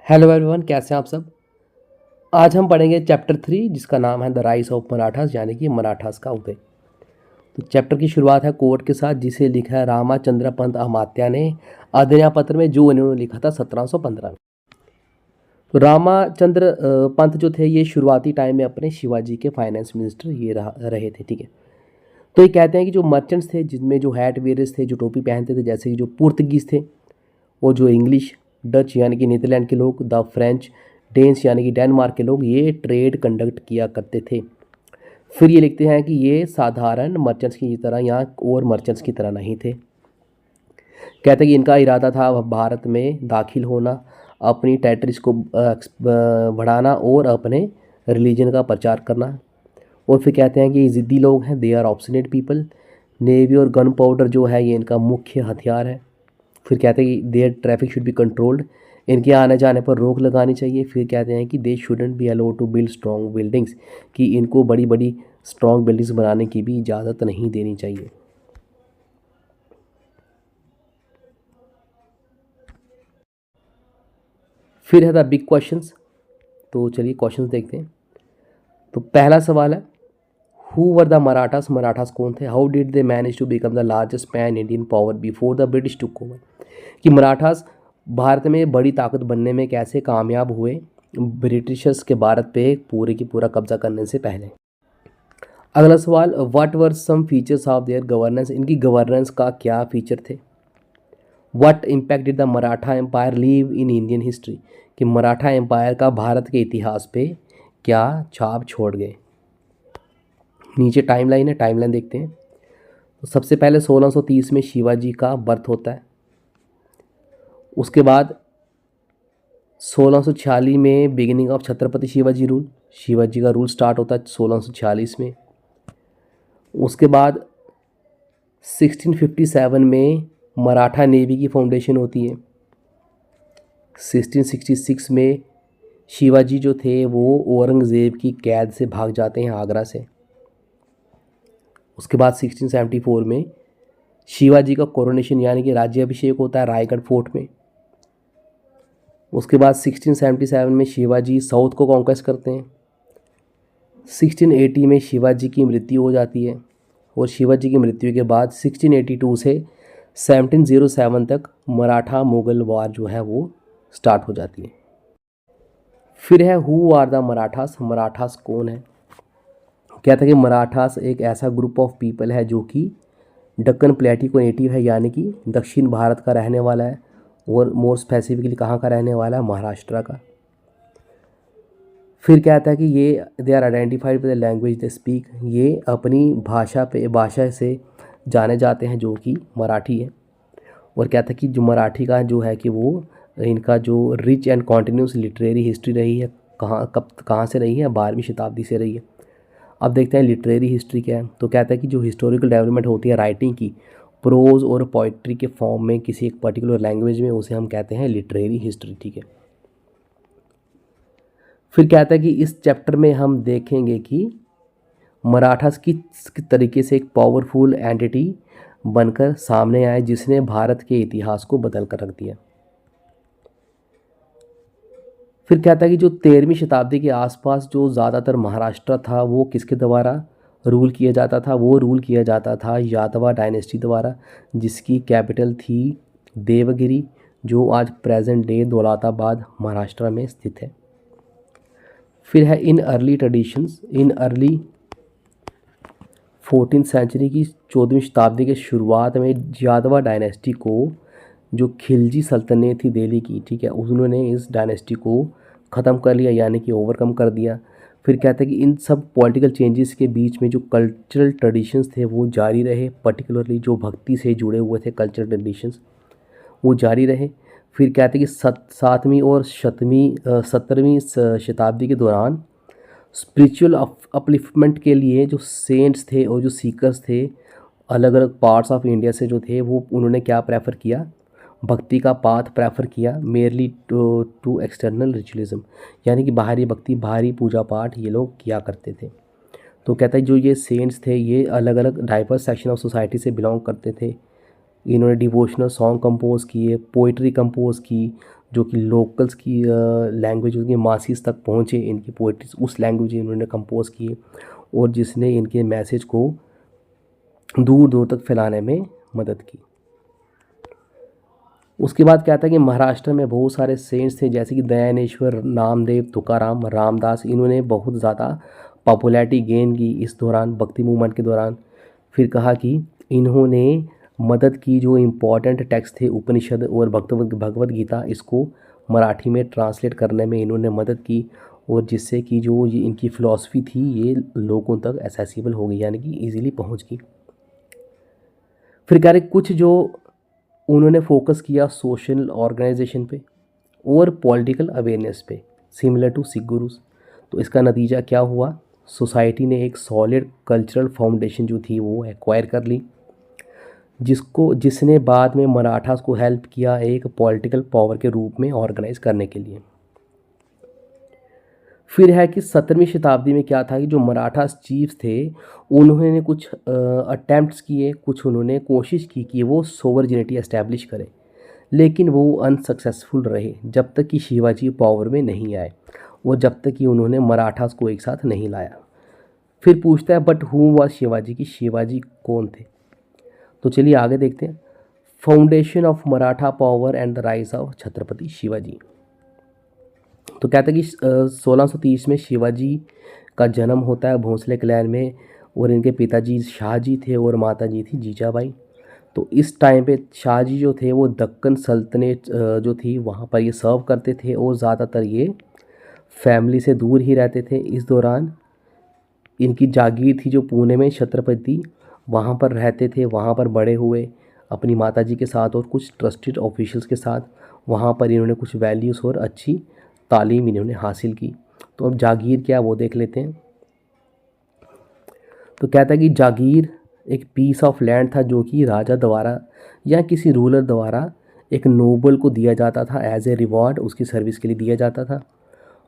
Hello everyone, कैसे हैं आप सब। आज हम पढ़ेंगे चैप्टर 3 जिसका नाम है द राइज ऑफ मराठास यानी कि मराठास का उदय। तो चैप्टर की शुरुआत है कोट के साथ जिसे लिखा है रामाचंद्र पंत अमात्या ने आज्ञा पत्र में, जो इन्होंने लिखा था 1715 में। तो रामाचंद्र पंत जो थे ये शुरुआती टाइम में अपने शिवाजी के फाइनेंस मिनिस्टर ये रहे थे। ठीक है, तो ये कहते हैं कि जो मर्चेंट्स थे जिनमें जो हैट वेयर्स थे, जो टोपी पहनते थे, जैसे कि जो पुर्तगीज़ थे, वो जो इंग्लिश, डच यानी कि नीदरलैंड के लोग, द फ्रेंच, डेन्स यानी कि डेनमार्क के लोग, ये ट्रेड कंडक्ट किया करते थे। फिर ये लिखते हैं कि ये साधारण मर्चेंट्स की तरह या और मर्चेंट्स की तरह नहीं थे। कहते हैं कि इनका इरादा था भारत में दाखिल होना, अपनी टेरिटरीज को बढ़ाना और अपने रिलीजन का प्रचार करना। और फिर कहते हैं कि ये ज़िद्दी लोग हैं, they are obstinate people. Navy और गन पाउडर जो है ये इनका मुख्य हथियार है। फिर कहते हैं कि their traffic should be controlled, इनके आने जाने पर रोक लगानी चाहिए। फिर कहते हैं कि they shouldn't be allowed to build strong buildings, कि इनको बड़ी बड़ी स्ट्रॉन्ग बिल्डिंग्स बनाने की भी इजाज़त नहीं देनी चाहिए। फिर है द बिग क्वेश्चंस। तो चलिए क्वेश्चंस देखते हैं। तो पहला सवाल है, who were the Marathas, Marathas कौन थे। How did they manage to become the largest pan Indian power before the British took over, कि मराठास भारत में बड़ी ताकत बनने में कैसे कामयाब हुए ब्रिटिशर्स के भारत पे पूरे की पूरा कब्जा करने से पहले। अगला सवाल, what were some features of their governance, इनकी गवर्नेंस का क्या फीचर थे। What impact did the Maratha empire leave in Indian history, कि मराठा एम्पायर का भारत के इतिहास पे क्या छाप छोड़ गए। नीचे टाइमलाइन है, टाइमलाइन देखते हैं। तो सबसे पहले 1630 में शिवाजी का बर्थ होता है। उसके बाद 1646 में beginning of Chhatrapati Shivaji rule, Shivaji का रूल स्टार्ट होता है 1646 में। उसके बाद 1657 में मराठा नेवी की फाउंडेशन होती है। 1666 में शिवाजी जो थे वो औरंगज़ेब की कैद से भाग जाते हैं आगरा से। उसके बाद 1674 में शिवाजी का कोरोनेशन यानी कि राज्याभिषेक होता है रायगढ़ फोर्ट में। उसके बाद 1677 में शिवाजी साउथ को कॉन्क्वेस्ट करते हैं। 1680 में शिवाजी की मृत्यु हो जाती है और शिवाजी की मृत्यु के बाद 1682 से 1707 तक मराठा मुगल वार जो है वो स्टार्ट हो जाती है। फिर है who are the Marathas, Marathas कौन है। कहता है कि मराठास एक ऐसा ग्रुप ऑफ पीपल है जो कि दक्कन प्लेटी को नेटिव है, यानी कि दक्षिण भारत का रहने वाला है, और मोर स्पेसिफिकली कहाँ का रहने वाला है, महाराष्ट्र का। फिर कहता है कि ये they are identified by the language they speak, ये अपनी भाषा से जाने जाते हैं जो कि मराठी है। और कहता है कि जो मराठी का जो है कि वो इनका जो rich and continuous literary history रही है, कहाँ से रही है, 12वीं शताब्दी से रही है। अब देखते हैं लिटरेरी हिस्ट्री क्या है। तो कहता है कि जो हिस्टोरिकल डेवलपमेंट होती है राइटिंग की, प्रोज और पोइट्री के फॉर्म में किसी एक पर्टिकुलर लैंग्वेज में, उसे हम कहते हैं लिटरेरी हिस्ट्री। ठीक है, फिर कहता है कि इस चैप्टर में हम देखेंगे कि मराठास किस तरीके से एक पावरफुल एंटिटी बनकर सामने आए जिसने भारत के इतिहास को बदल कर रख दिया। फिर कहता है कि जो 13वीं शताब्दी के आसपास जो ज़्यादातर महाराष्ट्र था वो किसके द्वारा रूल किया जाता था, वो रूल किया जाता था यादवा डायनेस्टी द्वारा, जिसकी कैपिटल थी देवगिरी, जो आज प्रेजेंट डे दौलताबाद महाराष्ट्र में स्थित है। फिर है in early traditions, in early 14th century की 14वीं शताब्दी के शुरुआत में यादवा डायनेस्टी को, जो खिलजी सल्तनत थी दिल्ली की, ठीक है, उन्होंने इस डायनेस्टी को ख़त्म कर लिया यानी कि ओवरकम कर दिया। फिर कहते हैं कि इन सब पॉलिटिकल चेंजेस के बीच में जो कल्चरल ट्रेडिशंस थे वो जारी रहे, पर्टिकुलरली जो भक्ति से जुड़े हुए थे कल्चरल ट्रेडिशंस वो जारी रहे। फिर कहते हैं कि 7वीं और 17वीं शताब्दी के दौरान स्पिरिचुअल अपलिफ्टमेंट के लिए जो सेंट्स थे और जो सीकर्स थे अलग अलग पार्ट्स ऑफ इंडिया से जो थे, वो उन्होंने क्या प्रेफर किया, भक्ति का पाथ प्रेफर किया, मेयरली टू एक्सटर्नल रिचुअलिज्म, यानी कि बाहरी भक्ति, बाहरी पूजा पाठ ये लोग किया करते थे। तो कहता है जो ये सेंट्स थे ये अलग अलग डाइवर्स सेक्शन ऑफ सोसाइटी से बिलोंग करते थे। इन्होंने डिवोशनल सॉन्ग कंपोज किए, पोइट्री कंपोज की, जो कि लोकल्स की लैंग्वेज उनकी मासीस तक पहुँचे, इनकी पोइट्रीज उस लैंग्वेज में इन्होंने कंपोज किए और जिसने इनके मैसेज को दूर दूर तक फैलाने में मदद की। उसके बाद क्या था कि महाराष्ट्र में बहुत सारे सेंट्स थे, जैसे कि दयानेश्वर, नामदेव, तुकाराम, रामदास। इन्होंने बहुत ज़्यादा पॉपुलैरिटी गेन की इस दौरान, भक्ति मूवमेंट के दौरान। फिर कहा कि इन्होंने मदद की, जो इम्पोर्टेंट टेक्स्ट थे उपनिषद और भगवत गीता, इसको मराठी में ट्रांसलेट करने में इन्होंने मदद की, और जिससे कि जो ये इनकी फ़िलॉसफी थी ये लोगों तक एसेसिबल हो गई, यानी कि ईज़िली पहुंच गई। फिर कह रहे कुछ जो उन्होंने फोकस किया सोशल ऑर्गेनाइजेशन पे और पॉलिटिकल अवेयरनेस पे, सिमिलर टू सिख गुरुज। तो इसका नतीजा क्या हुआ, सोसाइटी ने एक सॉलिड कल्चरल फाउंडेशन जो थी वो एक्वायर कर ली, जिसने बाद में मराठास को हेल्प किया एक पॉलिटिकल पावर के रूप में ऑर्गेनाइज करने के लिए। फिर है कि 17वीं शताब्दी में क्या था कि जो मराठा चीफ्स थे उन्होंने कुछ अटेम्प्ट्स किए, कुछ उन्होंने कोशिश की कि वो सोवरजिनिटी एस्टैब्लिश करें, लेकिन वो अनसक्सेसफुल रहे जब तक कि शिवाजी पावर में नहीं आए और जब तक कि उन्होंने मराठास को एक साथ नहीं लाया। फिर पूछता है बट हु वाज शिवाजी, कि शिवाजी कौन थे। तो चलिए आगे देखते हैं। Foundation of Maratha power and the rise of Chhatrapati Shivaji. तो कहते हैं कि 1630 में शिवाजी का जन्म होता है भोंसले क्लैन में, और इनके पिताजी शाहजी थे और माताजी थी जीजाबाई। तो इस टाइम पे शाहजी जो थे वो दक्कन सल्तनत जो थी वहाँ पर ये सर्व करते थे, और ज़्यादातर ये फैमिली से दूर ही रहते थे। इस दौरान इनकी जागीर थी जो पुणे में, छत्रपति वहाँ पर रहते थे, वहाँ पर बड़े हुए अपनी माताजी के साथ और कुछ ट्रस्टेड ऑफिशियल्स के साथ। वहाँ पर इन्होंने कुछ वैल्यूज़ और अच्छी तालीम इन्होंने हासिल की। तो अब जागीर क्या वो देख लेते हैं। तो कहता है कि जागीर एक पीस ऑफ लैंड था जो कि राजा द्वारा या किसी रूलर द्वारा एक नोबल को दिया जाता था, एज ए रिवॉर्ड उसकी सर्विस के लिए दिया जाता था।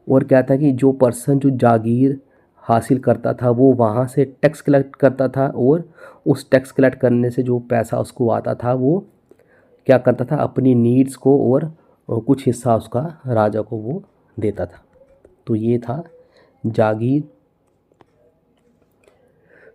और कहता है कि जो पर्सन जो जागीर हासिल करता था वो वहाँ से टैक्स कलेक्ट करता था, और उस टैक्स कलेक्ट करने से जो पैसा उसको आता था वो क्या करता था, अपनी नीड्स को और कुछ हिस्सा उसका राजा को वो देता था। तो ये था जागीर।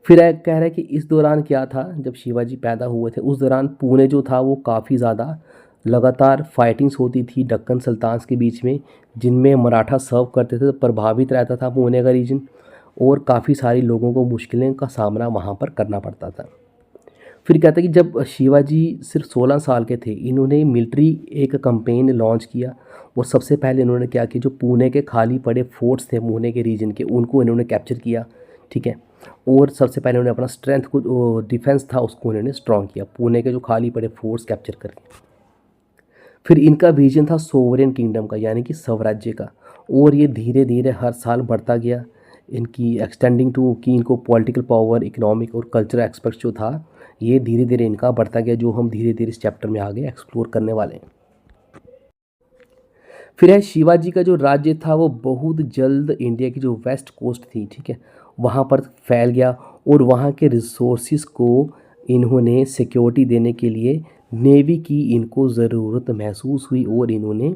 फिर कह रहा है कि इस दौरान क्या था, जब शिवाजी पैदा हुए थे उस दौरान पुणे जो था वो काफ़ी ज़्यादा लगातार फाइटिंग्स होती थी दक्कन सल्तान्स के बीच में, जिनमें मराठा सर्व करते थे। तो प्रभावित रहता था पुणे का रीजन, और काफ़ी सारी लोगों को मुश्किलें का सामना वहाँ पर करना पड़ता था। फिर कहते हैं कि जब शिवाजी सिर्फ 16 साल के थे, इन्होंने मिलिट्री एक कैंपेन लॉन्च किया, और सबसे पहले इन्होंने क्या किया, जो पुणे के खाली पड़े फोर्ट्स थे पुणे के रीजन के, उनको इन्होंने कैप्चर किया, ठीक है। और सबसे पहले उन्होंने अपना स्ट्रेंथ को डिफेंस था उसको उन्होंने स्ट्रॉन्ग किया, पुणे के जो खाली पड़े फोर्ट्स कैप्चर करके। फिर इनका विजन था सोवरेन किंगडम का, यानी कि स्वराज्य का, और ये धीरे धीरे हर साल बढ़ता गया। इनकी एक्सटेंडिंग टू कि इनको पॉलिटिकल पावर, इकोनॉमिक और कल्चरल एस्पेक्ट जो था ये धीरे धीरे इनका बढ़ता गया, जो हम धीरे धीरे इस चैप्टर में आगे एक्सप्लोर करने वाले हैं। फिर है शिवाजी का जो राज्य था वो बहुत जल्द इंडिया की जो वेस्ट कोस्ट थी, ठीक है, वहाँ पर फैल गया, और वहाँ के रिसोर्सिस को इन्होंने सिक्योरिटी देने के लिए नेवी की इनको ज़रूरत महसूस हुई, और इन्होंने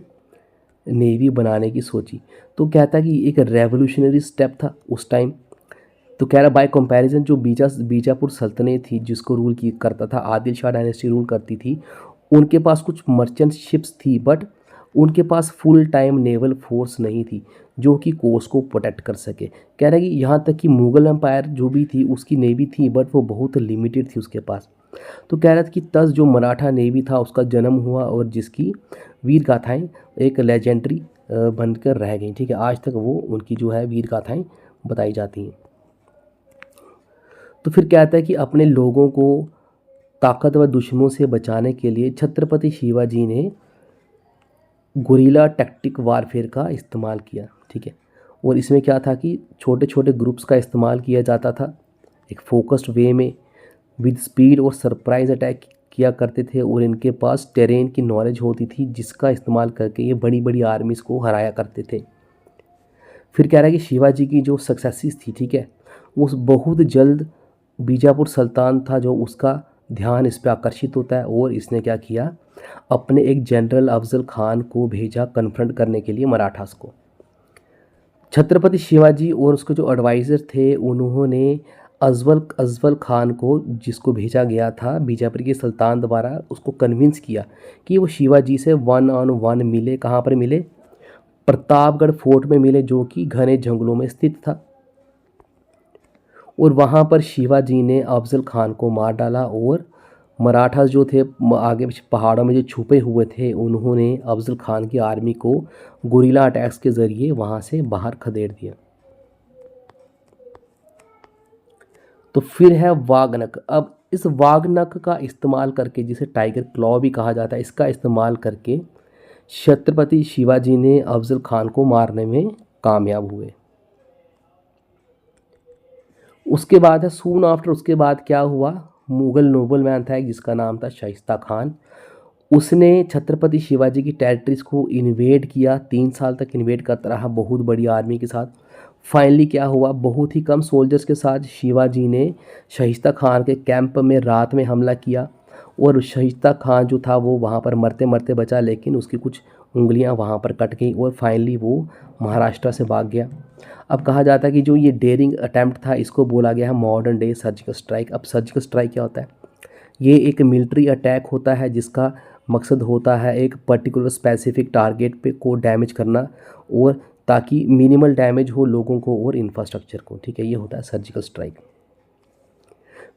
नेवी बनाने की सोची। तो कहता है कि एक रेवोल्यूशनरी स्टेप था उस टाइम। तो कह रहा बाय कंपैरिजन जो बीजापुर सल्तनत थी जिसको रूल की करता था, आदिल शाह डायनेस्टी रूल करती थी, उनके पास कुछ मर्चेंट शिप्स थी, बट उनके पास फुल टाइम नेवल फोर्स नहीं थी जो कि कोस्ट को प्रोटेक्ट कर सके। कह रहा है कि यहाँ तक कि मुग़ल एम्पायर जो भी थी उसकी नेवी थी, बट वो बहुत लिमिटेड थी उसके पास। तो कह रहा था कि तब जो मराठा नेवी था उसका जन्म हुआ, और जिसकी वीर गाथाएँ एक लेजेंडरी बनकर रह गई, ठीक है। आज तक वो उनकी जो है वीर गाथाएँ बताई जाती हैं। तो फिर कहता है कि अपने लोगों को ताकतवर दुश्मनों से बचाने के लिए छत्रपति शिवाजी ने गुरिल्ला टैक्टिक वारफेयर का इस्तेमाल किया, ठीक है। और इसमें क्या था कि छोटे छोटे ग्रुप्स का इस्तेमाल किया जाता था, एक फोकस्ड वे में, विद स्पीड और सरप्राइज अटैक किया करते थे, और इनके पास टेरेन की नॉलेज होती थी जिसका इस्तेमाल करके ये बड़ी बड़ी आर्मीज़ को हराया करते थे। फिर कह रहा है कि शिवाजी की जो सक्सेसिस थी, ठीक है, उस बहुत जल्द बीजापुर सुल्तान था जो उसका ध्यान इस पर आकर्षित होता है, और इसने क्या किया अपने एक जनरल अफजल खान को भेजा कन्फ्रंट करने के लिए मराठास को। छत्रपति शिवाजी और उसके जो एडवाइज़र थे उन्होंने अज़्वल खान को, जिसको भेजा गया था बीजापुर के सुल्तान द्वारा, उसको कन्विंस किया कि वो शिवाजी से 1 on 1 मिले। कहाँ पर मिले? प्रतापगढ़ फोर्ट में मिले, जो कि घने जंगलों में स्थित था। और वहाँ पर शिवाजी ने अफजल खान को मार डाला और मराठा जो थे आगे पीछे पहाड़ों में जो छुपे हुए थे, उन्होंने अफजल खान की आर्मी को गुरिल्ला अटैक्स के ज़रिए वहाँ से बाहर खदेड़ दिया। तो फिर है वाघनख। अब इस वाघनख का इस्तेमाल करके, जिसे टाइगर क्लॉ भी कहा जाता है, इसका इस्तेमाल करके छत्रपति शिवाजी ने अफजल खान को मारने में कामयाब हुए। उसके बाद है सून आफ्टर, उसके बाद क्या हुआ? मुगल नोबलमैन था एक, जिसका नाम था शाइस्ता खान। उसने छत्रपति शिवाजी की टेरिटरीज को इन्वेड किया, 3 साल तक इन्वेड करता रहा बहुत बड़ी आर्मी के साथ। फाइनली क्या हुआ? बहुत ही कम सोल्जर्स के साथ शिवाजी ने शाइस्ता खान के कैंप में रात में हमला किया और शाइस्ता खान जो था वो वहाँ पर मरते मरते बचा, लेकिन उसकी कुछ उंगलियाँ वहाँ पर कट गई और फाइनली वो महाराष्ट्र से भाग गया। अब कहा जाता है कि जो ये डेयरिंग अटैम्प्ट था, इसको बोला गया है मॉडर्न डे सर्जिकल स्ट्राइक। अब सर्जिकल स्ट्राइक क्या होता है? ये एक मिलिट्री अटैक होता है जिसका मकसद होता है एक पर्टिकुलर स्पेसिफिक टारगेट पे को डैमेज करना, और ताकि मिनिमल डैमेज हो लोगों को और इंफ्रास्ट्रक्चर को। ठीक है, ये होता है सर्जिकल स्ट्राइक।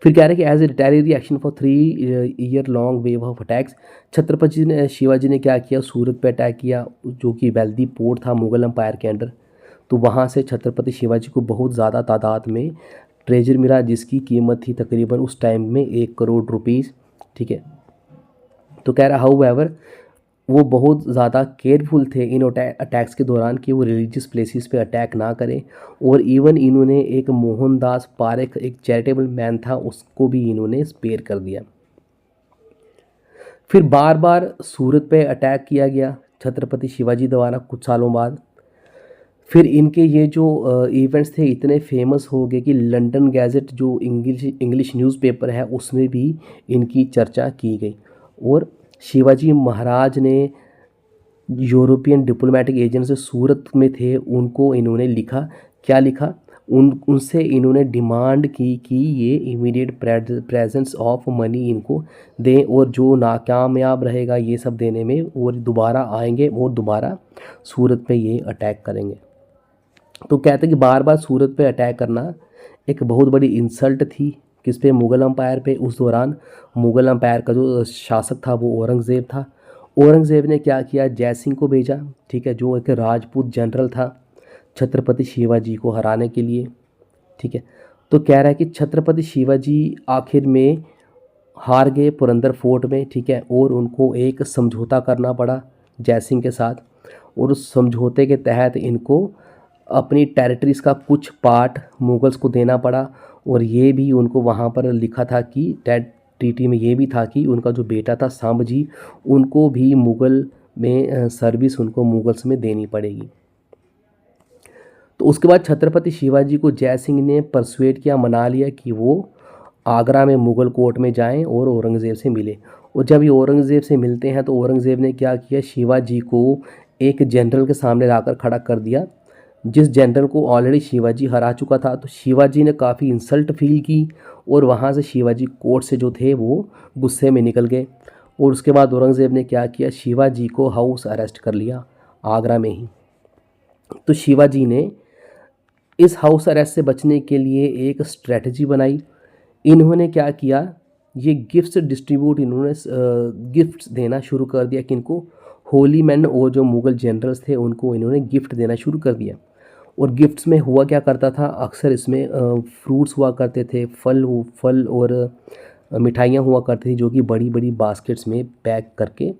फिर कह रहे हैं कि as a retaliatory action for 3 year long wave of attacks, Chhatrapati ने शिवाजी ने क्या किया? सूरत पे अटैक किया, जो कि वेल्दी पोर्ट था मुगल एम्पायर के अंडर। तो वहाँ से छत्रपति शिवाजी को बहुत ज़्यादा तादाद में ट्रेजर मिला, जिसकी कीमत थी तकरीबन उस टाइम में 1 करोड़ रुपीज़। ठीक है, तो कह रहा हाउएवर वो बहुत ज़्यादा केयरफुल थे इन अटैक्स के दौरान कि वो रिलीजियस प्लेसेस पे अटैक ना करें। और इवन इन्होंने एक मोहनदास पारेख, एक चैरिटेबल मैन था, उसको भी इन्होंने स्पेयर कर दिया। फिर बार बार सूरत पे अटैक किया गया छत्रपति शिवाजी द्वारा कुछ सालों बाद। फिर इनके ये जो इवेंट्स थे इतने फेमस हो गए कि लंदन गैजेट जो इंग्लिश न्यूज़पेपर है उसमें भी इनकी चर्चा की गई। और शिवाजी महाराज ने यूरोपियन डिप्लोमेटिक एजेंट जो सूरत में थे उनको इन्होंने लिखा, क्या लिखा? उनसे इन्होंने डिमांड की कि ये इमीडिएट प्रेजेंस ऑफ मनी इनको दें, और जो नाकामयाब रहेगा ये सब देने में, और दोबारा आएंगे और दोबारा सूरत पे ये अटैक करेंगे। तो कहते हैं कि बार बार सूरत पे अटैक करना एक बहुत बड़ी इंसल्ट थी, किस पे? मुग़ल एम्पायर पे। उस दौरान मुग़ल एम्पायर का जो शासक था वो औरंगज़ेब था। औरंगज़ेब ने क्या किया? जय सिंह को भेजा, ठीक है, जो एक राजपूत जनरल था, छत्रपति शिवाजी को हराने के लिए। ठीक है, तो कह रहा है कि छत्रपति शिवाजी आखिर में हार गए पुरंदर फोर्ट में। ठीक है, और उनको एक समझौता करना पड़ा जय सिंह के साथ, और उस समझौते के तहत इनको अपनी टेरिटरीज़ का कुछ पार्ट मुगल्स को देना पड़ा। और ये भी उनको वहाँ पर लिखा था कि ट्रीटी में ये भी था कि उनका जो बेटा था सांबजी, उनको भी मुग़ल में सर्विस उनको मुगल्स में देनी पड़ेगी। तो उसके बाद छत्रपति शिवाजी को जय सिंह ने परसुएट किया, मना लिया कि वो आगरा में मुग़ल कोर्ट में जाएं और औरंगज़ेब से मिले। और जब ये औरंगज़ेब से मिलते हैं तो औरंगज़ेब ने क्या किया? शिवाजी को एक जनरल के सामने लाकर खड़ा कर दिया, जिस जनरल को ऑलरेडी शिवाजी हरा चुका था। तो शिवाजी ने काफ़ी इंसल्ट फील की और वहाँ से शिवाजी कोर्ट से जो थे वो गुस्से में निकल गए। और उसके बाद औरंगज़ेब ने क्या किया? शिवाजी को हाउस अरेस्ट कर लिया आगरा में ही। तो शिवाजी ने इस हाउस अरेस्ट से बचने के लिए एक स्ट्रेटजी बनाई। इन्होंने क्या किया? ये गिफ्ट्स डिस्ट्रीब्यूट, इन्होंने गिफ्ट्स देना शुरू कर दिया। किनको? होली मैन और जो मुग़ल जनरल्स थे उनको इन्होंने गिफ्ट देना शुरू कर दिया। और गिफ्ट्स में हुआ क्या करता था? अक्सर इसमें फ्रूट्स हुआ करते थे, फल और मिठाइयाँ हुआ करती थी, जो कि बड़ी बड़ी बास्केट्स में पैक करके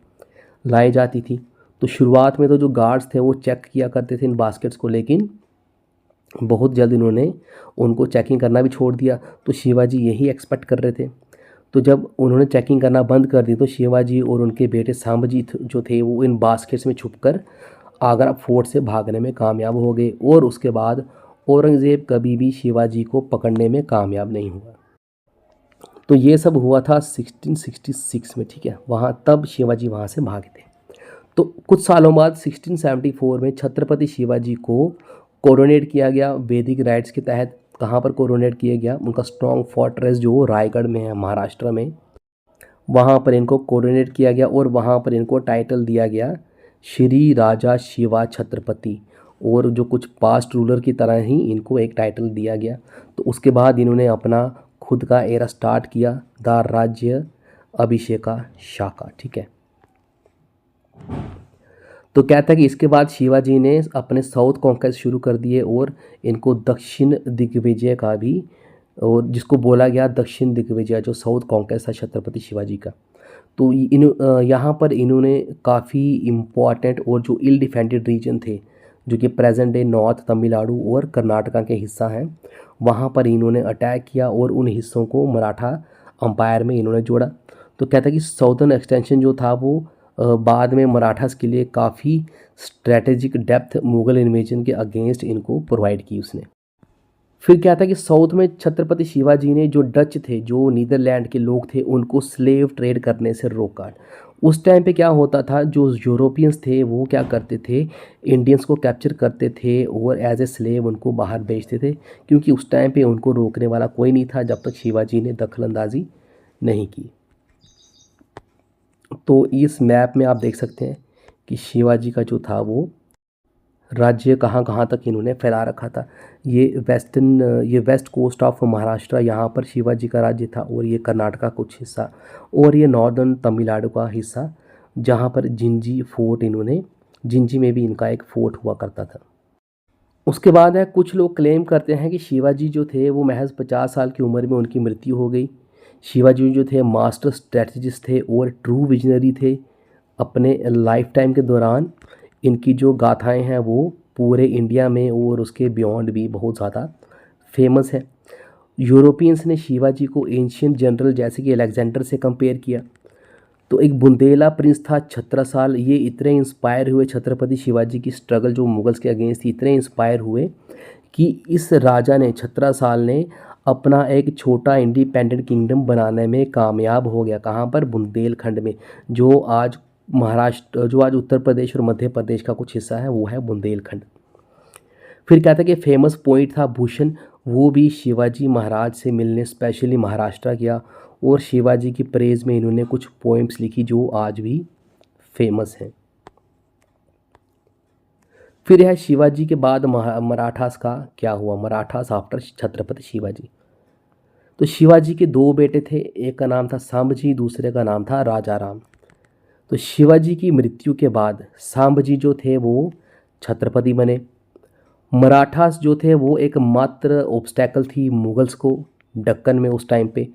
लाई जाती थी। तो शुरुआत में तो जो गार्ड्स थे वो चेक किया करते थे इन बास्केट्स को, लेकिन बहुत जल्द इन्होंने उनको चेकिंग करना भी छोड़ दिया। तो शिवाजी यही एक्सपेक्ट कर रहे थे। तो जब उन्होंने चेकिंग करना बंद कर दी तो शिवाजी और उनके बेटे सांबजी जो थे वो इन बास्केट्स में छुपकर आगरा फोर्ट से भागने में कामयाब हो गए। और उसके बाद औरंगज़ेब कभी भी शिवाजी को पकड़ने में कामयाब नहीं हुआ। तो ये सब हुआ था 1666 में, ठीक है। वहाँ तब शिवाजी वहाँ से भागे थे। तो कुछ सालों बाद 1674 में छत्रपति शिवाजी को कोरोनेट किया गया वैदिक राइट्स के तहत। कहाँ पर कोरोनेट किया गया? उनका स्ट्रॉन्ग फोर्ट्रेस जो रायगढ़ में है, महाराष्ट्र में, वहाँ पर इनको कोरोनेट किया गया और वहाँ पर इनको टाइटल दिया गया श्री राजा शिवा छत्रपति। और जो कुछ पास्ट रूलर की तरह ही इनको एक टाइटल दिया गया। तो उसके बाद इन्होंने अपना खुद का एरा स्टार्ट किया, द राज्य अभिषेका शाका, ठीक है। तो कहता है कि इसके बाद शिवाजी ने अपने साउथ कॉन्क्वेस्ट शुरू कर दिए और इनको दक्षिण दिग्विजय का भी, और जिसको बोला गया दक्षिण दिग्विजय, जो साउथ कॉन्क्वेस्ट था छत्रपति शिवाजी का। तो यहाँ पर इन्होंने काफ़ी इम्पॉर्टेंट और जो इल डिफेंडेड रीजन थे, जो कि प्रेजेंट डे नॉर्थ तमिलनाडु और कर्नाटका के हिस्सा हैं, वहाँ पर इन्होंने अटैक किया और उन हिस्सों को मराठा अंपायर में इन्होंने जोड़ा। तो कहता है कि साउथर्न एक्सटेंशन जो था वो बाद में मराठास के लिए काफ़ी स्ट्रेटेजिक डेप्थ मुग़ल इन्वेजन के अगेंस्ट इनको प्रोवाइड की उसने। फिर क्या था कि साउथ में छत्रपति शिवाजी ने जो डच थे, जो नीदरलैंड के लोग थे, उनको स्लेव ट्रेड करने से रोका। उस टाइम पे क्या होता था, जो यूरोपियंस थे वो क्या करते थे, इंडियंस को कैप्चर करते थे और एज ए स्लेव उनको बाहर बेचते थे, क्योंकि उस टाइम पे उनको रोकने वाला कोई नहीं था जब तक शिवाजी ने दखलंदाजी नहीं की। तो इस मैप में आप देख सकते हैं कि शिवाजी का जो था वो राज्य कहाँ कहाँ तक इन्होंने फैला रखा था। ये वेस्ट कोस्ट ऑफ महाराष्ट्र, यहाँ पर शिवाजी का राज्य था, और ये कर्नाटका कुछ हिस्सा, और ये नॉर्दर्न तमिलनाडु का हिस्सा, जहाँ पर जिंजी फोर्ट इन्होंने, जिंजी में भी इनका एक फोर्ट हुआ करता था। उसके बाद है, कुछ लोग क्लेम करते हैं कि शिवाजी जो थे वो महज 50 साल की उम्र में उनकी मृत्यु हो गई। शिवाजी जो थे मास्टर स्ट्रेटजिस्ट थे और ट्रू विजनरी थे। अपने लाइफ टाइम के दौरान इनकी जो गाथाएं हैं वो पूरे इंडिया में और उसके बियॉन्ड भी बहुत ज़्यादा फेमस है। यूरोपियंस ने शिवाजी को एंशियंट जनरल जैसे कि अलेक्जेंडर से कंपेयर किया। तो एक बुंदेला प्रिंस था 17 साल, ये इतने इंस्पायर हुए छत्रपति शिवाजी की स्ट्रगल जो मुगल्स के अगेंस्ट थी, इतने इंस्पायर हुए कि इस राजा ने 17 साल ने अपना एक छोटा इंडिपेंडेंट किंगडम बनाने में कामयाब हो गया। कहाँ पर? बुंदेलखंड में, जो आज महाराष्ट्र, जो आज उत्तर प्रदेश और मध्य प्रदेश का कुछ हिस्सा है, वो है बुंदेलखंड। फिर कहता है कि फेमस पोइट था भूषण, वो भी शिवाजी महाराज से मिलने स्पेशली महाराष्ट्र गया और शिवाजी की प्रेज़ में इन्होंने कुछ पोएम्स लिखी जो आज भी फेमस हैं। फिर है शिवाजी के बाद मराठास का क्या हुआ, मराठास आफ्टर छत्रपति शिवाजी। तो शिवाजी के दो बेटे थे, एक का नाम था सांबजी, दूसरे का नाम था राजा राम। तो शिवाजी की मृत्यु के बाद सांबजी जो थे वो छत्रपति बने। मराठास जो थे वो एक मात्र ऑब्स्टैकल थी मुगल्स को दक्कन में उस टाइम पे।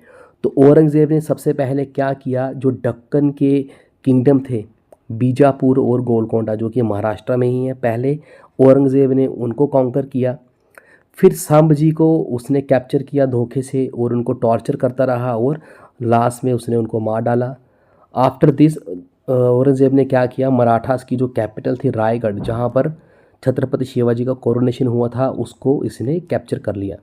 तो औरंगज़ेब ने सबसे पहले क्या किया, जो दक्कन के किंगडम थे बीजापुर और गोलकोंडा, जो कि महाराष्ट्र में ही है, पहले औरंगज़ेब ने उनको कॉन्कर किया। फिर सांबजी को उसने कैप्चर किया धोखे से और उनको टॉर्चर करता रहा और लास्ट में उसने उनको मार डाला। आफ्टर दिस औरंगज़ेब ने क्या किया, मराठास की जो कैपिटल थी रायगढ़, जहाँ पर छत्रपति शिवाजी का कोरोनेशन हुआ था, उसको इसने कैप्चर कर लिया।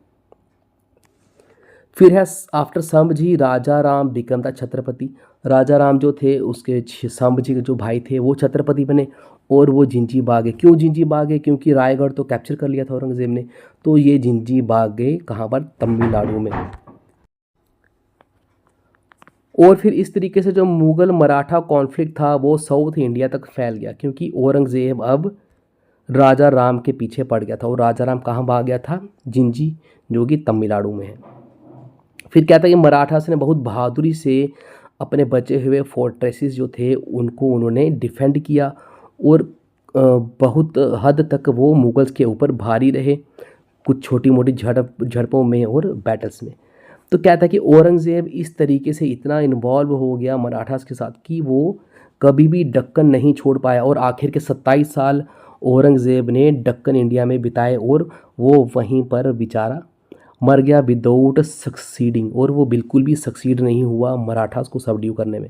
फिर है after Sambhaji Rajaram become the Chhatrapati. Rajaram जो थे उसके सांबजी के जो भाई थे वो छत्रपति बने और वो जिंजी बाग गए। क्यों जिंजी बाग गए? क्योंकि रायगढ़ तो कैप्चर कर लिया था औरंगज़ेब ने, तो ये जिंजी बाग गए कहाँ पर? तमिलनाडु में। और फिर इस तरीके से जो मुग़ल मराठा कॉन्फ्लिक्ट था वो साउथ इंडिया तक फैल गया, क्योंकि औरंगज़ेब अब राजा राम के पीछे पड़ गया था। और राजा राम कहाँ भाग गया था? जिंजी, जो कि तमिलनाडु में है। फिर क्या था कि मराठास ने बहुत बहादुरी से अपने बचे हुए फोर्ट्रेसेस जो थे उनको उन्होंने डिफेंड किया और बहुत हद तक वो मुगल्स के ऊपर भारी रहे, कुछ छोटी मोटी झड़पों में और बैटल्स में। तो क्या था कि औरंगज़ेब इस तरीके से इतना इन्वॉल्व हो गया मराठास के साथ कि वो कभी भी दक्कन नहीं छोड़ पाया और आखिर के 27 साल औरंगज़ेब ने दक्कन इंडिया में बिताए और वो वहीं पर बेचारा मर गया विदाउट सक्सीडिंग, और वो बिल्कुल भी सक्सीड नहीं हुआ मराठास को सबड्यू करने में।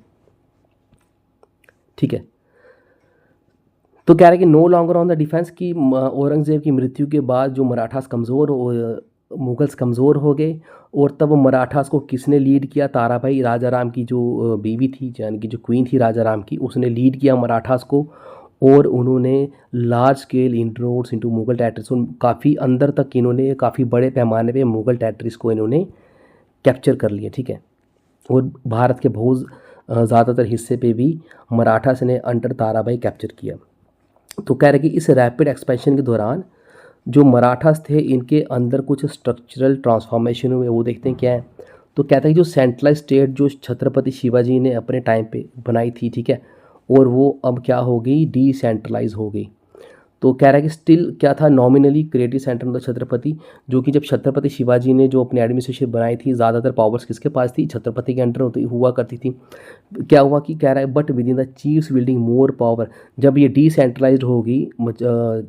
ठीक है, तो कह रहे हैं कि no longer on the defence की औरंगज़ेब की मृत्यु के बाद जो मराठास कमज़ोर मुगल्स कमज़ोर हो गए। और तब मराठास को किसने लीड किया? ताराबाई राजाराम की जो बीवी थी, यानी कि जो क्वीन थी राजाराम की, उसने लीड किया मराठास को। और उन्होंने large scale inroads into Mughal territories, काफ़ी अंदर तक इन्होंने, काफ़ी बड़े पैमाने पे मुगल टेरिटरीज को इन्होंने कैप्चर कर लिया, ठीक है। और भारत के बहुत ज़्यादातर हिस्से पे भी मराठास ने अंडर ताराबाई कैप्चर किया। तो कह रहे कि इस रैपिड एक्सपेंशन के दौरान जो मराठास थे इनके अंदर कुछ स्ट्रक्चरल ट्रांसफॉर्मेशन हुए, वो देखते हैं क्या है। तो कहते हैं कि जो सेंट्रलाइज स्टेट जो छत्रपति शिवाजी ने अपने टाइम पे बनाई थी, ठीक है, और वो अब क्या हो गई, डिसेंट्रलाइज हो गई। तो कह रहा है कि स्टिल क्या था, nominally creative centre of the Chhatrapati, जो कि जब छत्रपति शिवाजी ने जो अपनी एडमिनिस्ट्रेशन बनाई थी, ज़्यादातर पावर्स किसके पास थी? छत्रपति के अंडर होती हुआ करती थी। क्या हुआ कि कह रहा है but with in the chiefs building more power, जब ये डिसेंट्रलाइज्ड होगी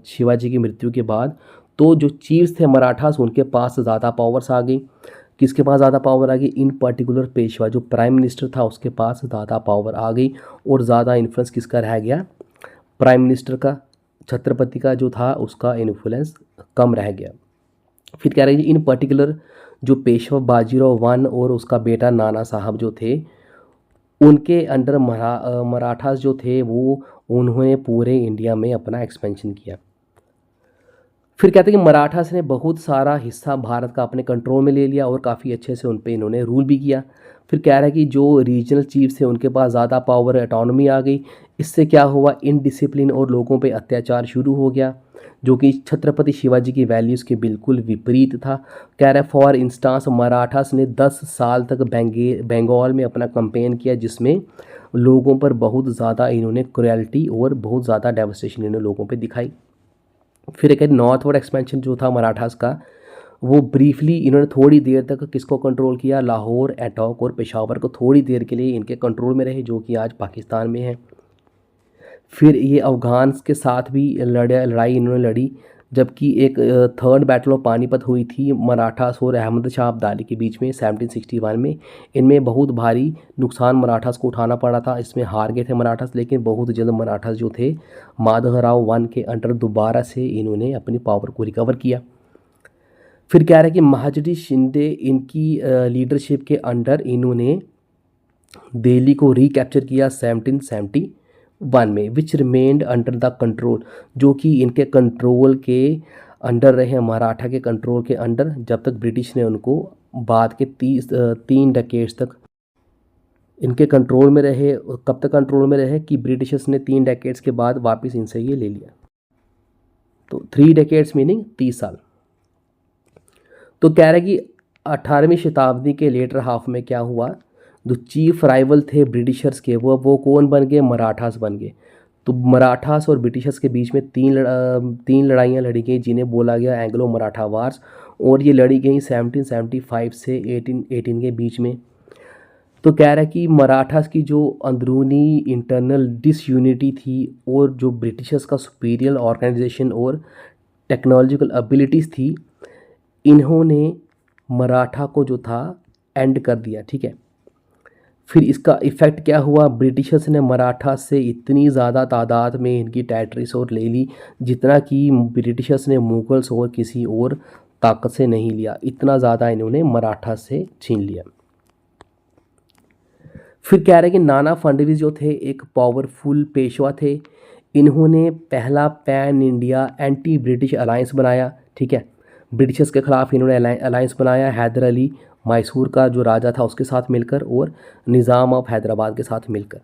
शिवाजी की मृत्यु के बाद, तो जो चीफ्स थे मराठास उनके पास ज़्यादा पावर्स आ गई। किसके पास ज़्यादा पावर आ गई? इन पर्टिकुलर पेशवा जो प्राइम मिनिस्टर था उसके पास ज़्यादा पावर आ गई। और ज़्यादा इन्फ्लुएंस किसका रह गया? प्राइम मिनिस्टर का। छत्रपति का जो था उसका इन्फ्लुएंस कम रह गया। फिर कह रहे हैं इन पर्टिकुलर जो पेशवा बाजीराव वन और उसका बेटा नाना साहब जो थे, उनके अंडर मराठास जो थे वो, उन्होंने पूरे इंडिया में अपना एक्सपेंशन किया। फिर कहते हैं कि मराठास ने बहुत सारा हिस्सा भारत का अपने कंट्रोल में ले लिया और काफ़ी अच्छे से उन पे इन्होंने रूल भी किया। फिर कह रहा है कि जो रीजनल चीफ्स थे उनके पास ज़्यादा पावर, ऑटोनॉमी आ गई। इससे क्या हुआ? इनडिसिप्लिन और लोगों पे अत्याचार शुरू हो गया, जो कि छत्रपति शिवाजी की वैल्यूज़ के बिल्कुल विपरीत था। कह रहा है फॉर इंस्टांस मराठास ने 10 साल तक बंगाल में अपना कैंपेन किया, जिसमें लोगों पर बहुत ज़्यादा इन्होंने क्रुएल्टी और बहुत ज़्यादा डेवस्टेशन इन्होंने लोगों पर दिखाई। फिर एक नॉर्थवर्ड एक्सपेंशन जो था मराठास का, वो ब्रीफली इन्होंने थोड़ी देर तक किसको कंट्रोल किया? लाहौर, एटॉक और पेशावर को थोड़ी देर के लिए इनके कंट्रोल में रहे, जो कि आज पाकिस्तान में है। फिर ये अफगान के साथ भी लड़ाई इन्होंने लड़ी, जबकि एक थर्ड बैटल ऑफ पानीपत हुई थी मराठास और अहमद शाह अब्दाली के बीच में 1761 में। इनमें बहुत भारी नुकसान मराठास को उठाना पड़ा था, इसमें हार गए थे मराठास, लेकिन बहुत जल्द मराठास जो थे माधवराव वन के अंडर दोबारा से इन्होंने अपनी पावर को रिकवर किया। फिर कह रहे हैं कि महाजनी शिंदे इनकी लीडरशिप के अंडर इन्होंने दिल्ली को रिकैप्चर किया 1771 में, विच रिमेन्ड अंडर द कंट्रोल, जो कि इनके कंट्रोल के अंडर रहे, मराठा के कंट्रोल के अंडर, जब तक ब्रिटिश ने उनको बाद के 3 डेकेड्स तक इनके कंट्रोल में रहे। कब तक कंट्रोल में रहे कि ब्रिटिशर्स ने 3 डेकेड्स के बाद वापस इनसे ये ले लिया। तो 3 डेकेड्स मीनिंग 30 साल। तो कह रहे कि 18वीं शताब्दी के लेटर हाफ में क्या हुआ, जो चीफ राइवल थे ब्रिटिशर्स के, वो कौन बन गए? मराठास बन गए। तो मराठास और ब्रिटिशर्स के बीच में तीन लड़ाइयाँ लड़ी गई, जिन्हें बोला गया एंग्लो मराठा वार्स, और ये लड़ी गई 1775 से 1818 के बीच में। तो कह रहा है कि मराठास की जो अंदरूनी इंटरनल डिसयूनिटी थी और जो ब्रिटिशर्स का सुपीरियर ऑर्गेनाइजेशन और टेक्नोलॉजिकल एबिलिटीज़ थी, इन्होंने मराठा को जो था एंड कर दिया, ठीक है। फिर इसका इफ़ेक्ट क्या हुआ? ब्रिटिशर्स ने मराठा से इतनी ज़्यादा तादाद में इनकी टेरिटरीज और ले ली, जितना कि ब्रिटिशर्स ने मुगल्स और किसी और ताकत से नहीं लिया, इतना ज़्यादा इन्होंने मराठा से छीन लिया। फिर कह रहे हैं कि नाना फडणवीस जो थे एक पावरफुल पेशवा थे, इन्होंने पहला pan India anti British alliance बनाया, ठीक है। ब्रिटिशर्स के ख़िलाफ़ इन्होंने अलायंस बनाया हैदर अली मैसूर का जो राजा था उसके साथ मिलकर, और निज़ाम ऑफ हैदराबाद के साथ मिलकर।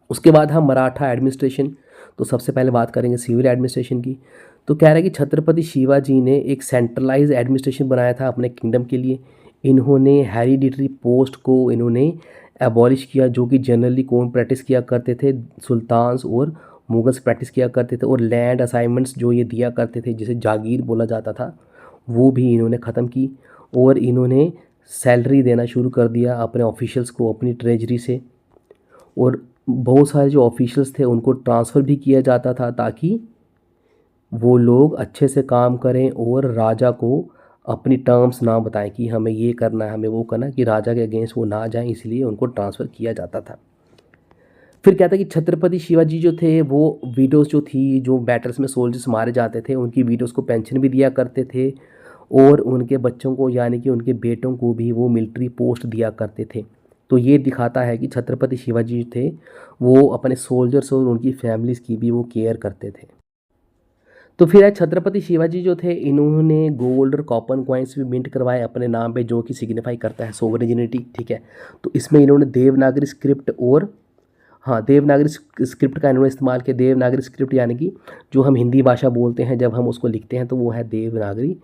उसके बाद हम मराठा एडमिनिस्ट्रेशन, तो सबसे पहले बात करेंगे सिविल एडमिनिस्ट्रेशन की। तो कह रहे हैं कि छत्रपति शिवाजी ने एक सेंट्रलाइज एडमिनिस्ट्रेशन बनाया था अपने किंगडम के लिए। इन्होंने हेरिडिटरी पोस्ट को इन्होंने एबॉलिश किया, जो कि जनरली कौन प्रैक्टिस किया करते थे? सुल्तान्स और मुगल्स प्रैक्टिस किया करते थे। और लैंड असाइनमेंट्स जो ये दिया करते थे, जिसे जागीर बोला जाता था, वो भी इन्होंने ख़त्म की। और इन्होंने सैलरी देना शुरू कर दिया अपने ऑफिशियल्स को अपनी ट्रेजरी से। और बहुत सारे जो ऑफिशियल्स थे उनको ट्रांसफ़र भी किया जाता था, ताकि वो लोग अच्छे से काम करें और राजा को अपनी टर्म्स ना बताएं कि हमें ये करना है, हमें वो करना है, कि राजा के अगेंस्ट वो ना जाएं, इसलिए उनको ट्रांसफ़र किया जाता था। फिर क्या था कि छत्रपति शिवाजी जो थे वो वीडियोस जो थी, जो बैटल्स में सोल्जर्स मारे जाते थे उनकी वीडियोस को पेंशन भी दिया करते थे, और उनके बच्चों को यानी कि उनके बेटों को भी वो मिलिट्री पोस्ट दिया करते थे। तो ये दिखाता है कि छत्रपति शिवाजी जो थे वो अपने सोल्जर्स और उनकी फैमिलीज़ की भी वो केयर करते थे। तो फिर छत्रपति शिवाजी जो थे इन्होंने गोल्ड और कॉपर कॉइन्स भी मिंट करवाए अपने नाम पे, जो कि सिग्निफाई करता है सोवरेनिटी, ठीक है। तो इसमें इन्होंने देवनागरी स्क्रिप्ट और हाँ, देवनागरी स्क्रिप्ट का इन्होंने इस्तेमाल किया। देवनागरी स्क्रिप्ट यानी कि जो हम हिंदी भाषा बोलते हैं जब हम उसको लिखते हैं तो वो है देवनागरी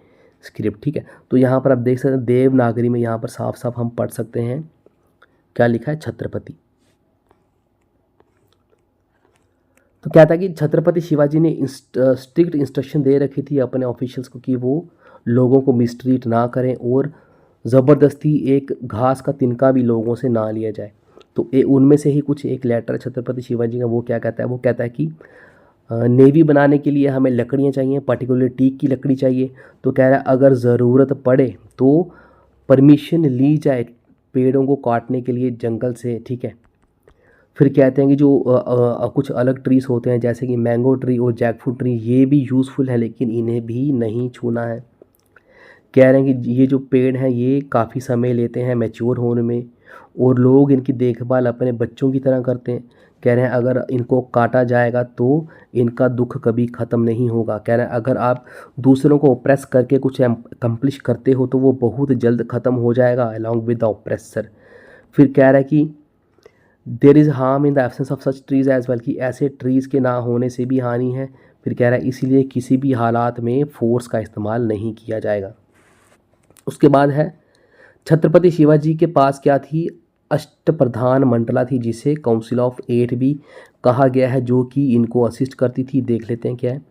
स्क्रिप्ट, ठीक है। तो यहाँ पर आप देख सकते हैं देवनागरी में यहाँ पर साफ साफ हम पढ़ सकते हैं क्या लिखा है, छत्रपति। तो क्या था कि छत्रपति शिवाजी ने स्ट्रिक्ट इंस्ट्रक्शन दे रखी थी अपने ऑफिशियल्स को कि वो लोगों को मिसट्रीट ना करें और ज़बरदस्ती एक घास का तिनका भी लोगों से ना लिया जाए। तो उनमें से ही कुछ एक लेटर छत्रपति शिवाजी का, वो क्या कहता है, वो कहता है कि नेवी बनाने के लिए हमें लकड़ियाँ चाहिए, पर्टिकुलर टीक की लकड़ी चाहिए। तो कह रहा है अगर ज़रूरत पड़े तो परमिशन ली जाए पेड़ों को काटने के लिए जंगल से, ठीक है। फिर कहते हैं कि जो कुछ अलग ट्रीज़ होते हैं जैसे कि मैंगो ट्री और जैकफ्रूट ट्री, ये भी यूज़फुल है लेकिन इन्हें भी नहीं छूना है। कह रहे हैं कि ये जो पेड़ हैं ये काफ़ी समय लेते हैं मैच्योर होने में, और लोग इनकी देखभाल अपने बच्चों की तरह करते हैं। कह रहे हैं अगर इनको काटा जाएगा तो इनका दुख कभी ख़त्म नहीं होगा। कह रहे हैं अगर आप दूसरों को ऑप्रेस करके कुछ अकम्प्लिश करते हो तो वो बहुत जल्द ख़त्म हो जाएगा अलॉन्ग विद द ऑप्रेसर। फिर कह रहा है कि there is harm in the absence of such trees as well, कि ऐसे ट्रीज़ के ना होने से भी हानि है। फिर कह रहा है इसीलिए किसी भी हालात में फ़ोर्स का इस्तेमाल नहीं किया जाएगा। उसके बाद है छत्रपति शिवाजी के पास क्या थी, अष्टप्रधान मंडला थी जिसे काउंसिल ऑफ 8 भी कहा गया है, जो कि इनको असिस्ट करती थी। देख लेते हैं क्या है।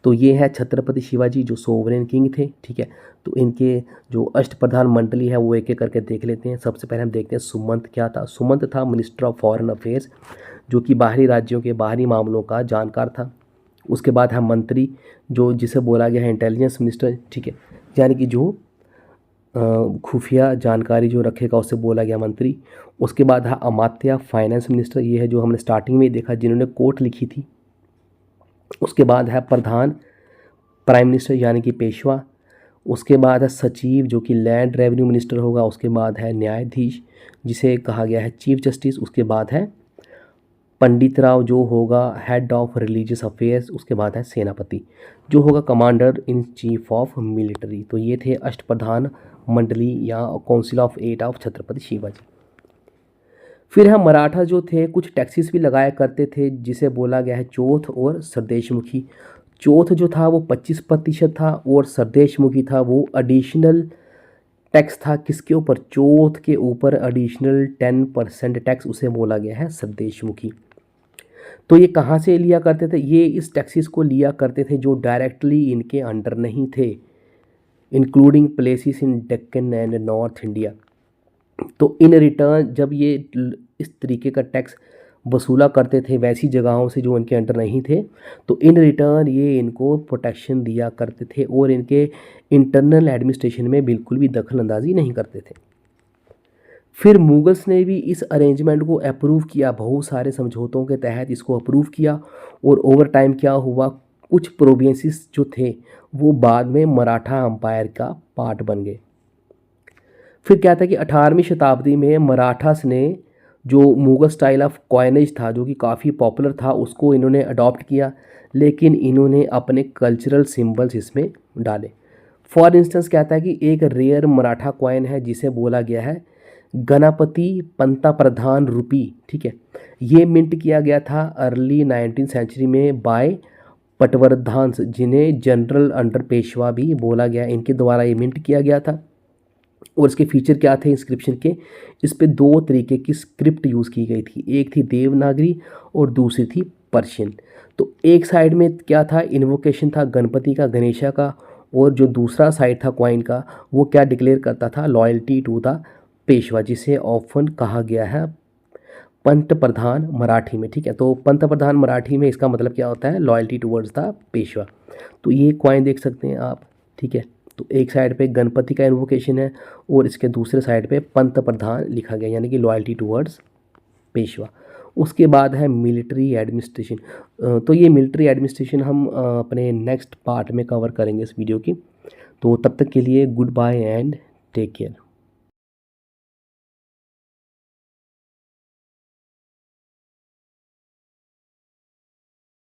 तो ये है छत्रपति शिवाजी जो सोवरेन किंग थे, ठीक है। तो इनके जो अष्टप्रधान मंडली है वो एक एक करके देख लेते हैं। सबसे पहले हम देखते हैं सुमंत क्या था। सुमंत था मिनिस्टर ऑफ फॉरेन अफेयर्स, जो कि बाहरी राज्यों के बाहरी मामलों का जानकार था। उसके बाद है मंत्री, जो जिसे बोला गया है इंटेलिजेंस मिनिस्टर, ठीक है, यानी कि जो खुफिया जानकारी जो रखेगा उसे बोला गया मंत्री। उसके बाद है अमात्य, फाइनेंस मिनिस्टर, ये है जो हमने स्टार्टिंग में देखा जिन्होंने कोर्ट लिखी थी। उसके बाद है प्रधान, प्राइम मिनिस्टर यानी कि पेशवा। उसके बाद है सचिव जो कि लैंड रेवेन्यू मिनिस्टर होगा। उसके बाद है न्यायाधीश जिसे कहा गया है चीफ जस्टिस। उसके बाद है पंडित राव जो होगा हेड ऑफ रिलीजियस अफेयर्स। उसके बाद है सेनापति जो होगा commander in chief of military. तो ये थे अष्टप्रधान मंडली या council of 8 of Chhatrapati Shivaji. फिर हम मराठा जो थे कुछ टैक्सेस भी लगाया करते थे जिसे बोला गया है चौथ और सरदेशमुखी। चौथ जो था वो 25% था और सरदेशमुखी था वो एडिशनल टैक्स था। किसके ऊपर, चौथ के ऊपर एडिशनल 10% टैक्स, उसे बोला गया है सरदेशमुखी। तो ये कहाँ से लिया करते थे, ये इस टैक्सेस को लिया करते थे जो डायरेक्टली इनके अंडर नहीं थे, including places in Deccan and north India. तो इन रिटर्न जब ये इस तरीके का टैक्स वसूला करते थे वैसी जगहों से जो इनके अंडर नहीं थे, तो इन रिटर्न ये इनको प्रोटेक्शन दिया करते थे और इनके इंटरनल एडमिनिस्ट्रेशन में बिल्कुल भी दखल अंदाजी नहीं करते थे। फिर मुगल्स ने भी इस अरेंजमेंट को अप्रूव किया, बहुत सारे समझौतों के तहत इसको अप्रूव किया, और ओवर टाइम क्या हुआ, कुछ प्रोविंसेस जो थे वो बाद में मराठा अम्पायर का पार्ट बन गए। फिर क्या था कि 18वीं शताब्दी में मराठास ने जो मुगल स्टाइल ऑफ कॉइनेज था जो कि काफ़ी पॉपुलर था उसको इन्होंने अडॉप्ट किया, लेकिन इन्होंने अपने कल्चरल सिंबल्स इसमें डाले। फॉर इंस्टेंस कहता है कि एक रेयर मराठा कॉइन है जिसे बोला गया है गणपति पंता प्रधान रूपी, ठीक है। ये मिंट किया गया था अर्ली 19th सेंचुरी में बाय पटवर्धांस, जिन्हें जनरल अंडर पेशवा भी बोला गया, इनके द्वारा ये मिंट किया गया था। और इसके फीचर क्या थे इंस्क्रिप्शन के, इस पे 2 तरीके की स्क्रिप्ट यूज़ की गई थी, एक थी देवनागरी और दूसरी थी पर्शियन। तो एक साइड में क्या था, इन्वोकेशन था गणपति का, गणेशा का, और जो दूसरा साइड था कॉइन का वो क्या डिक्लेयर करता था, लॉयल्टी टू द पेशवा, जिसे ऑफन कहा गया है पंत प्रधान मराठी में, ठीक है। तो पंत प्रधान मराठी में इसका मतलब क्या होता है, लॉयल्टी टूवर्ड्स द पेशवा। तो ये कॉइन देख सकते हैं आप, ठीक है। तो एक साइड पे गणपति का इन्वोकेशन है और इसके दूसरे साइड पे पंत प्रधान लिखा गया, यानी कि लॉयल्टी टूवर्ड्स पेशवा। उसके बाद है मिलिट्री एडमिनिस्ट्रेशन। तो ये मिलिट्री एडमिनिस्ट्रेशन हम अपने नेक्स्ट पार्ट में कवर करेंगे इस वीडियो की। तो तब तक के लिए goodbye and take care.